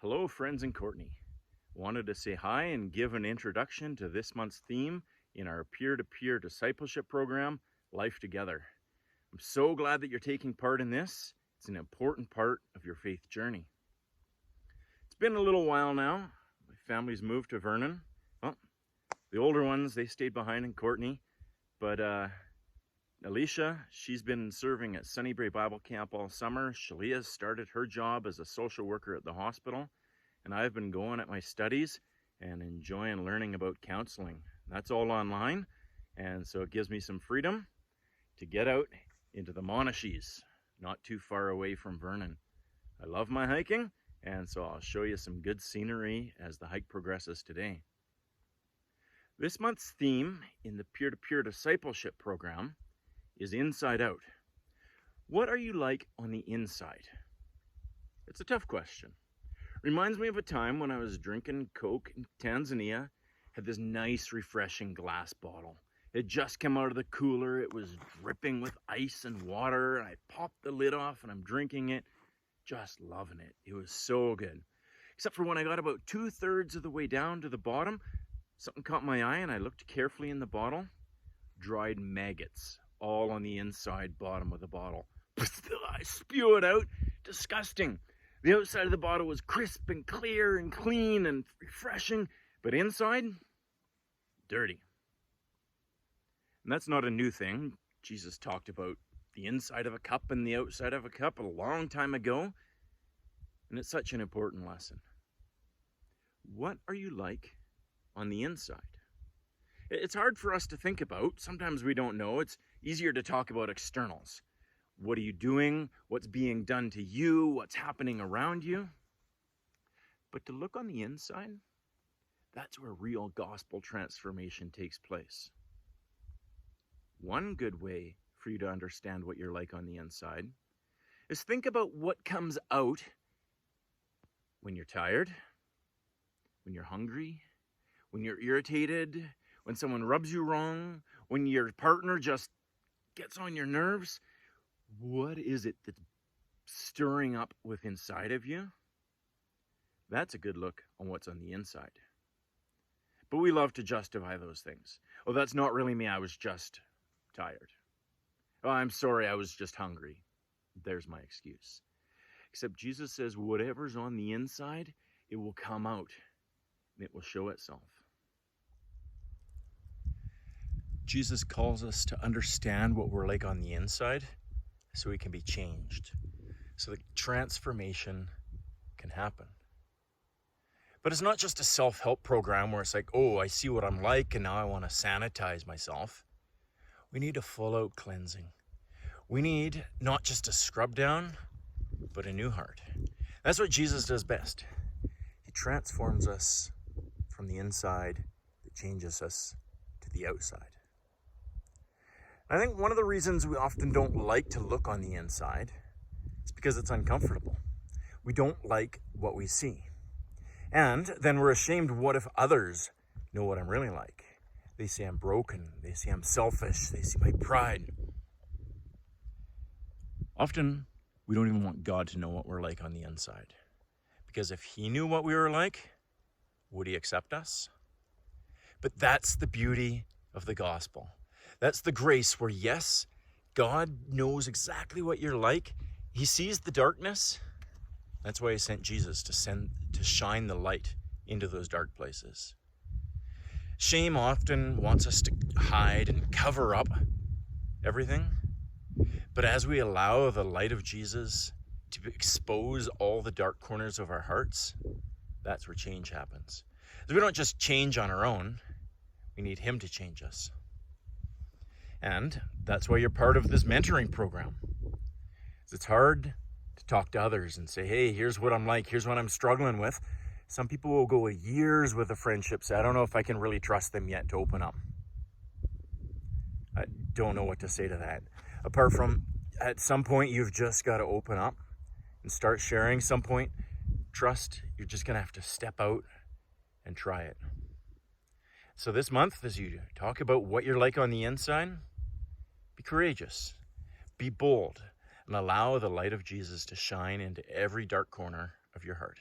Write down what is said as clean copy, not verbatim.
Hello, friends in Courtenay. Wanted to say hi and give an introduction to this month's theme in our peer-to-peer discipleship program, Life Together. I'm so glad that you're taking part in this. It's an important part of your faith journey. It's been a little while now. My family's moved to Vernon. Well, the older ones, they stayed behind in Courtenay, but Alicia, she's been serving at Sunnybrae Bible Camp all summer. Shalia started her job as a social worker at the hospital, and I've been going at my studies and enjoying learning about counseling. That's all online, and so it gives me some freedom to get out into the Monashees, not too far away from Vernon. I love my hiking, and so I'll show you some good scenery as the hike progresses today. This month's theme in the peer-to-peer discipleship program is Inside Out. What are you like on the inside? It's a tough question. Reminds me of a time when I was drinking Coke in Tanzania, had this nice refreshing glass bottle. It just come out of the cooler, it was dripping with ice and water, and I popped the lid off and I'm drinking it, just loving it. It was so good. Except for when I got about 2/3 of the way down to the bottom, something caught my eye and I looked carefully in the bottle. Dried maggots all on the inside bottom of the bottle. I spew it out. Disgusting. The outside of the bottle was crisp and clear and clean and refreshing, but inside, dirty. And that's not a new thing. Jesus talked about the inside of a cup and the outside of a cup a long time ago, and it's such an important lesson. What are you like on the inside? It's hard for us to think about. Sometimes we don't know. It's easier to talk about externals. What are you doing? What's being done to you? What's happening around you? But to look on the inside, that's where real gospel transformation takes place. One good way for you to understand what you're like on the inside is think about what comes out when you're tired, when you're hungry, when you're irritated, when someone rubs you wrong, when your partner just gets on your nerves. What is it that's stirring up within inside of you? That's a good look on what's on the inside. But we love to justify those things. Oh, that's not really me. I was just tired. Oh, I'm sorry. I was just hungry. There's my excuse. Except Jesus says whatever's on the inside, it will come out and it will show itself. Jesus calls us to understand what we're like on the inside so we can be changed, so that transformation can happen. But it's not just a self-help program where it's like, oh, I see what I'm like and now I want to sanitize myself. We need a full-out cleansing. We need not just a scrub down, but a new heart. That's what Jesus does best. He transforms us from the inside, that changes us to the outside. I think one of the reasons we often don't like to look on the inside is because it's uncomfortable. We don't like what we see. And then we're ashamed, what if others know what I'm really like? They say I'm broken, they say I'm selfish, they see my pride. Often, we don't even want God to know what we're like on the inside. Because if He knew what we were like, would He accept us? But that's the beauty of the gospel. That's the grace where, yes, God knows exactly what you're like. He sees the darkness. That's why He sent Jesus to shine the light into those dark places. Shame often wants us to hide and cover up everything. But as we allow the light of Jesus to expose all the dark corners of our hearts, that's where change happens. So we don't just change on our own. We need Him to change us. And that's why you're part of this mentoring program. It's hard to talk to others and say, hey, here's what I'm like, here's what I'm struggling with. Some people will go years with a friendship, say, I don't know if I can really trust them yet to open up. I don't know what to say to that. Apart from, at some point, you've just got to open up and start sharing. Some point, trust, you're just going to have to step out and try it. So this month, as you talk about what you're like on the inside, be courageous, be bold, and allow the light of Jesus to shine into every dark corner of your heart.